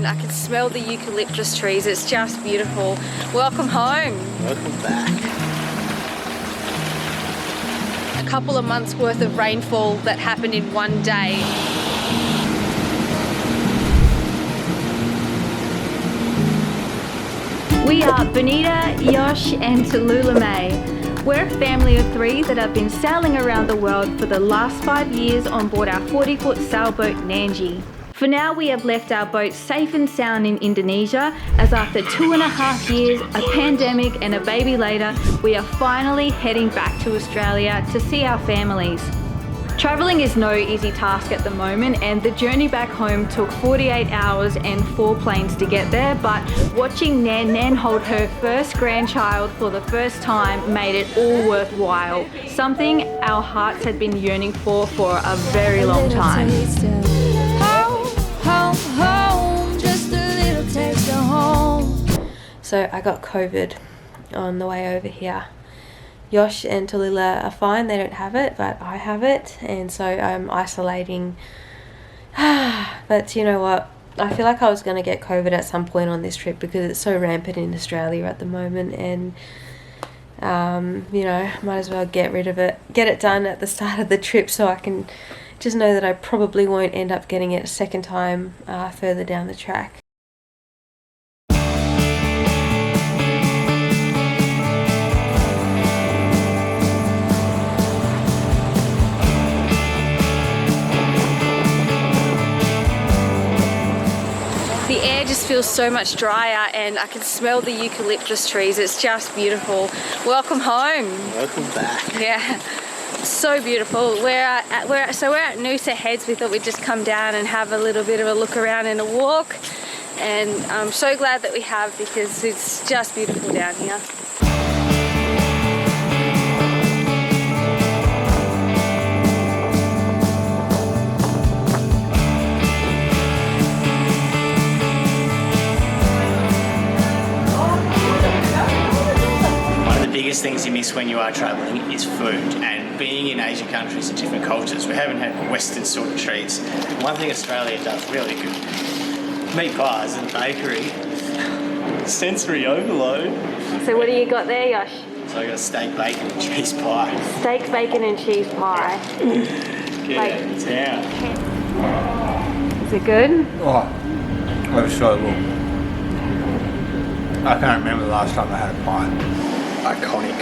and I can smell the eucalyptus trees. It's just beautiful. Welcome home. Welcome back. A couple of months worth of rainfall that happened in one day. We are Bonita, Yosh and Tallulah May. We're a family of three that have been sailing around the world for the last 5 years on board our 40-foot sailboat Nandji. For now, we have left our boat safe and sound in Indonesia, as after 2.5 years, a pandemic and a baby later, we are finally heading back to Australia to see our families. Travelling is no easy task at the moment, and the journey back home took 48 hours and 4 planes to get there, but watching Nan hold her first grandchild for the first time made it all worthwhile. Something our hearts had been yearning for a very long time. Home, home, just a little taste of home. So I got COVID on the way over here. Yosh and Tallulah are fine, they don't have it, but I have it, and so I'm isolating. But you know what, I feel like I was going to get COVID at some point on this trip because it's so rampant in Australia at the moment, and you know, might as well get rid of it, get it done at the start of the trip so I can just know that I probably won't end up getting it a second time further down the track. The air just feels so much drier and I can smell the eucalyptus trees. It's just beautiful. Welcome home. Welcome back. Yeah, so beautiful. We're at Noosa Heads. We thought we'd just come down and have a little bit of a look around and a walk. And I'm so glad that we have, because it's just beautiful down here. Biggest things you miss when you are travelling is food, and being in Asian countries and different cultures, we haven't had Western sort of treats. One thing Australia does really good: meat pies and bakery. Sensory overload. So what do you got there, Yosh? So I got steak, bacon and cheese pie. Steak, bacon and cheese pie. Get out of town. Is it good? Oh, that was so good. I can't remember the last time I had a pie. Iconic.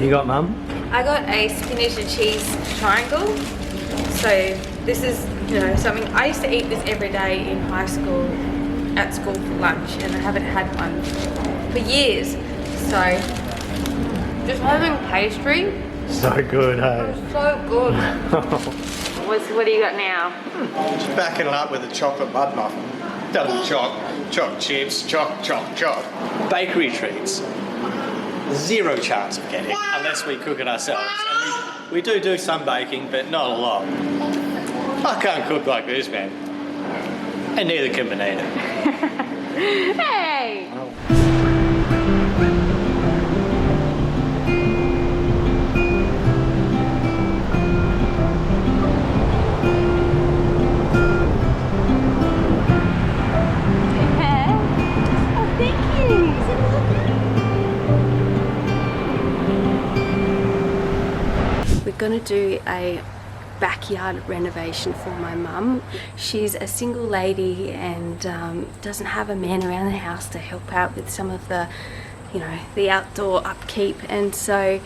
You got, Mum? I got a spinach and cheese triangle. So this is, you know, something I used to eat this every day in high school, at school for lunch, and I haven't had one for years. So just having pastry. So good, hey? So good. What do you got now? Just backing it up with a chocolate mud muffin. Double choc chips, choc. Bakery treats. Zero chance of getting it unless we cook it ourselves. And we do some baking, but not a lot. I can't cook like this, man. And neither can Bonita. Hey! Oh. We're going to do a backyard renovation for my mum. She's a single lady and doesn't have a man around the house to help out with some of the, you know, the outdoor upkeep, and so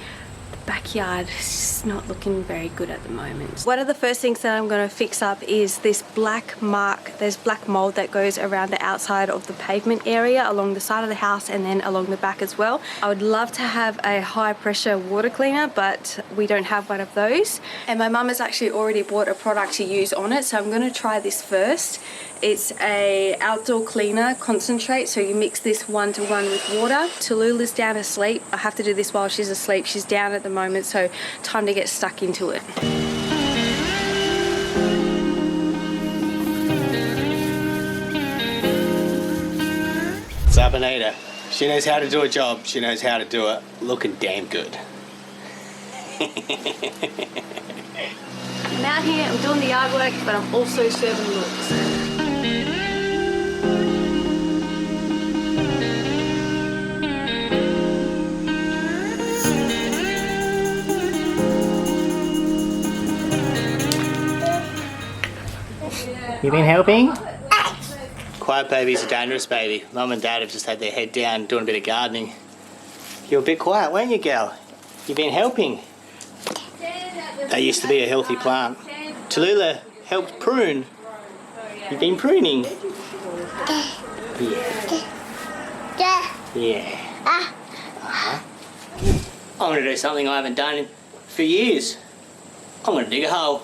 the backyard is not looking very good at the moment. One of the first things that I'm going to fix up is this black mark. There's black mold that goes around the outside of the pavement area along the side of the house and then along the back as well. I would love to have a high pressure water cleaner, but we don't have one of those. And my mum has actually already bought a product to use on it, so I'm going to try this first. It's a outdoor cleaner concentrate, so you mix this 1-to-1 with water. Tallulah's down asleep. I have to do this while she's asleep. She's down at the moment, so time to get stuck into it. It's up Bonita. She knows how to do a job. She knows how to do it looking damn good. I'm out here, I'm doing the yard work, but I'm also serving looks. You been helping? Quiet baby's a dangerous baby. Mum and Dad have just had their head down doing a bit of gardening. You were a bit quiet, weren't you, girl? You been helping? That used to be a healthy plant. Tallulah helped prune. You been pruning? Yeah. Yeah. Uh-huh. I'm going to do something I haven't done for years. I'm going to dig a hole.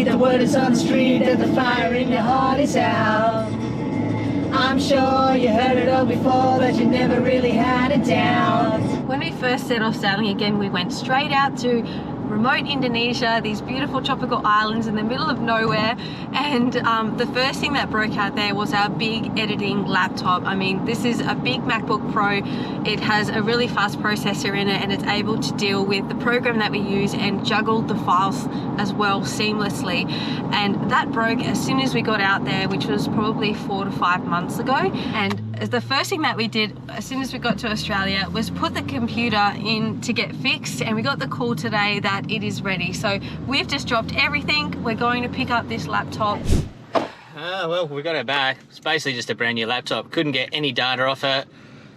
The word is on the street that the fire in your heart is out. I'm sure you heard it all before, but you never really had a doubt. When we first set off sailing again, we went straight out to remote Indonesia, these beautiful tropical islands in the middle of nowhere, and the first thing that broke out there was our big editing laptop. I mean, this is a big MacBook Pro. It has a really fast processor in it, and it's able to deal with the program that we use and juggle the files as well seamlessly. And that broke as soon as we got out there, which was probably 4 to 5 months ago. And the first thing that we did as soon as we got to Australia was put the computer in to get fixed, and we got the call today that it is ready. So we've just dropped everything. We're going to pick up this laptop. Well, we got it back. It's basically just a brand new laptop. Couldn't get any data off it,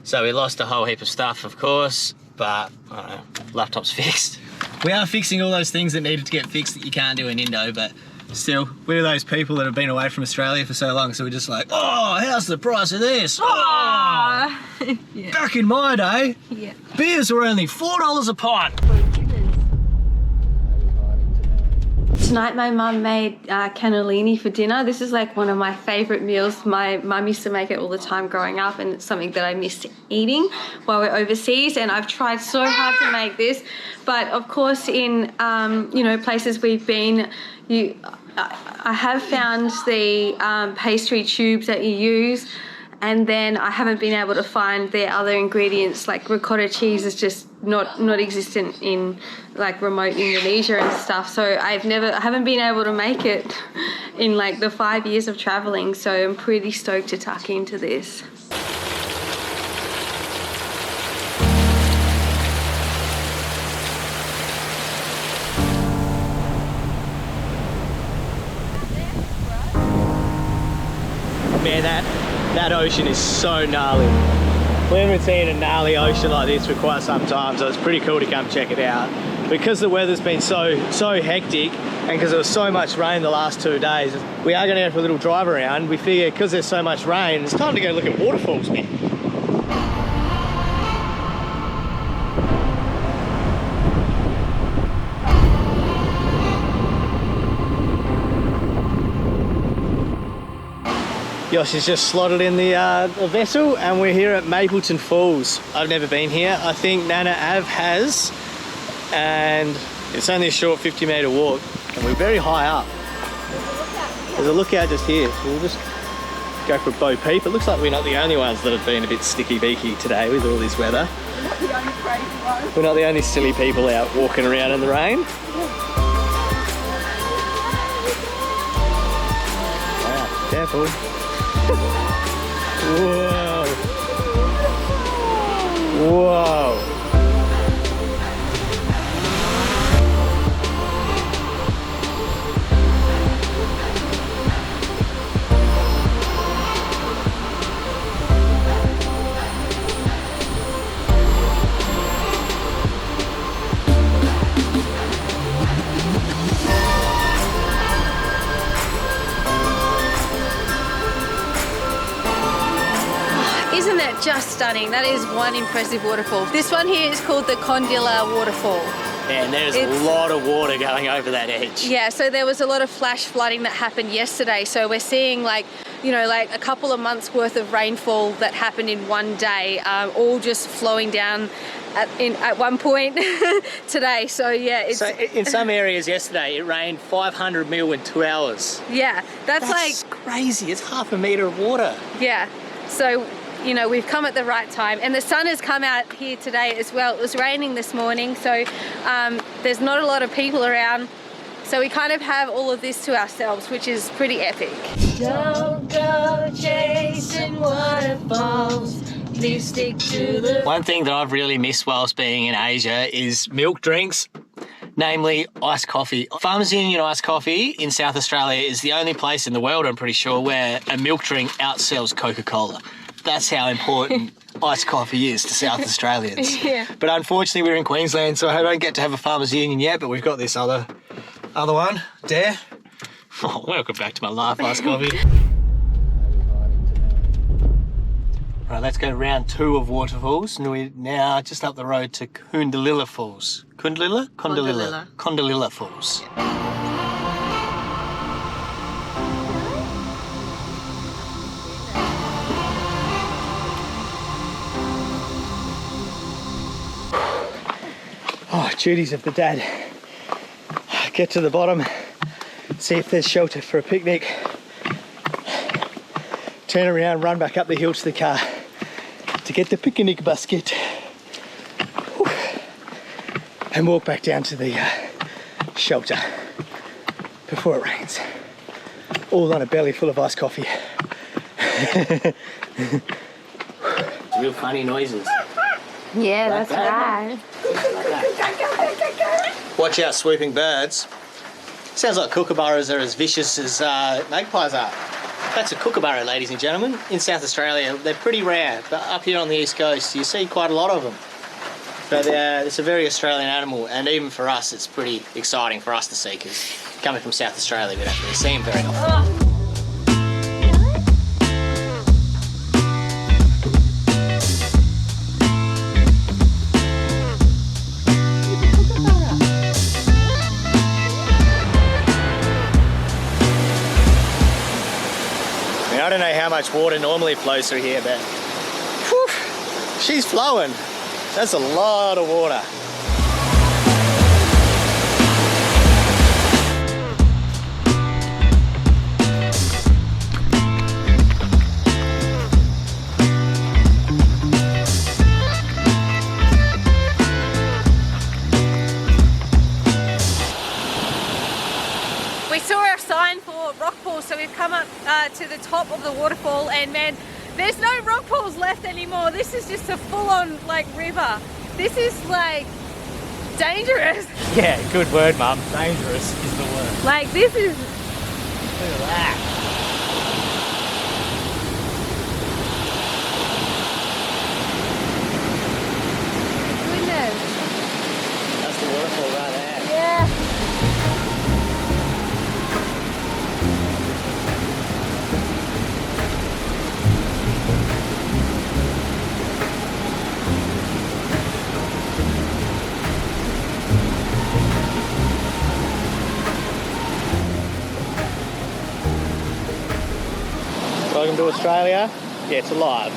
so we lost a whole heap of stuff, of course, but I don't know, laptop's fixed. We are fixing all those things that needed to get fixed that you can't do in Indo, but still, we're those people that have been away from Australia for so long, so we're just like, oh, how's the price of this? Oh! Yeah. Back in my day, Yeah. beers were only $4 a pint. Tonight my mum made cannellini for dinner. This is like one of my favourite meals. My mum used to make it all the time growing up, and it's something that I missed eating while we're overseas, and I've tried so hard to make this. But of course in you know, places we've been, I have found the pastry tubes that you use, and then I haven't been able to find their other ingredients. Like ricotta cheese is just not existent in like remote Indonesia and stuff. So I haven't been able to make it in like the 5 years of traveling. So I'm pretty stoked to tuck into this. Man, that ocean is so gnarly. We haven't seen a gnarly ocean like this for quite some time, so it's pretty cool to come check it out. Because the weather's been so hectic, and because there was so much rain the last 2 days, we are going to go for a little drive around. We figure because there's so much rain, it's time to go look at waterfalls, man. Yosh is just slotted in the vessel, and we're here at Mapleton Falls. I've never been here. I think Nana Av has, and it's only a short 50-metre walk, and we're very high up. There's a lookout just here, so we'll just go for a bow peep. It looks like we're not the only ones that have been a bit sticky-beaky today with all this weather. We're not the only crazy ones. We're not the only silly people out walking around in the rain. Wow, careful. Whoa. Whoa. Isn't that just stunning? That is one impressive waterfall. This one here is called the Condilla Waterfall. And there's a lot of water going over that edge. Yeah, so there was a lot of flash flooding that happened yesterday. So we're seeing like you know, like a couple of months worth of rainfall that happened in one day, all just flowing down at one point today. So yeah, it's... So in some areas yesterday it rained 500 mil in 2 hours. Yeah, that's like crazy. It's half a metre of water. Yeah, so you know, we've come at the right time, and the sun has come out here today as well. It was raining this morning, so there's not a lot of people around, so we kind of have all of this to ourselves, which is pretty epic. Don't go chasing waterfalls. Please stick to the... One thing that I've really missed whilst being in Asia is milk drinks, namely iced coffee. Farmers Union Iced Coffee in South Australia is the only place in the world, I'm pretty sure, where a milk drink outsells Coca-Cola. That's how important iced coffee is to South Australians. Yeah. But unfortunately we're in Queensland, so I don't get to have a Farmers Union yet, but we've got this other one there. Oh, welcome back to my life, iced coffee. Right, let's go round 2 of waterfalls, and we're now just up the road to Kundalilla Falls. Kundalilla? Kundalilla Falls. Oh, duties of the dad. Get to the bottom, see if there's shelter for a picnic, turn around, run back up the hill to the car to get the picnic basket, and walk back down to the shelter before it rains. All on a belly full of iced coffee. Real funny noises. Yeah, that's right. Watch out, swooping birds. Sounds like kookaburras are as vicious as magpies are. That's a kookaburra, ladies and gentlemen. In South Australia, they're pretty rare, but up here on the east coast, you see quite a lot of them. But it's a very Australian animal, and even for us, it's pretty exciting for us to see, because coming from South Australia, we don't really see them very often. I don't know how much water normally flows through here, but whew, she's flowing. That's a lot of water. We saw a sign for rock pools, so we've come up to the top of the waterfall, and man, there's no rock pools left anymore. This is just a full-on like river. This is like dangerous. Yeah, good word, Mum. Dangerous is the word. Like this is... Look at that. Goodness. That's the waterfall right there. Yeah. Welcome to Australia. Yeah, it's alive.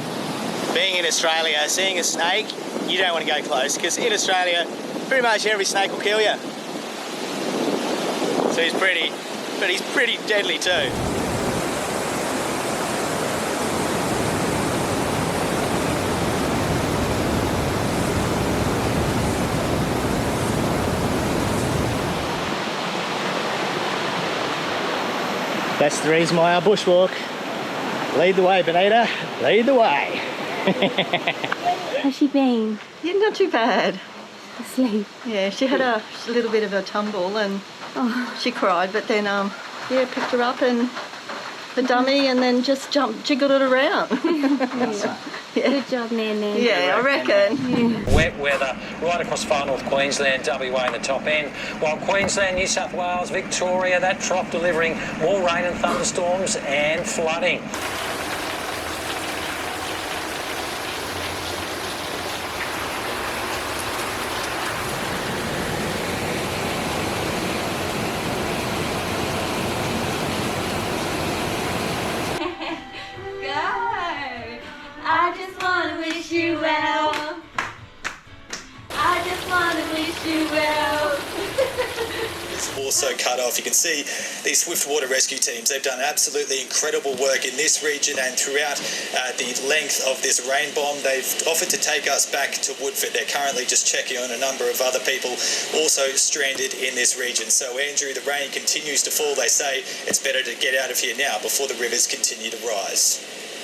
Being in Australia, seeing a snake, you don't want to go close, because in Australia, pretty much every snake will kill you. So he's pretty deadly too. That's the reason why I bushwalk. Lead the way, Benita. Lead the way. How's she been? Yeah, not too bad. Asleep. Yeah, she had a little bit of a tumble and she cried, but then yeah, picked her up and the dummy and then just jiggled it around. Yeah. Good job, Nan. Yeah, I reckon. Wet weather right across far north Queensland, WA in the top end, while Queensland, New South Wales, Victoria, that trough delivering more rain and thunderstorms and flooding. She will. Also cut off. You can see these swift water rescue teams, they've done absolutely incredible work in this region and throughout the length of this rain bomb. They've offered to take us back to Woodford. They're currently just checking on a number of other people also stranded in this region. So Andrew, the rain continues to fall. They say it's better to get out of here now before the rivers continue to rise.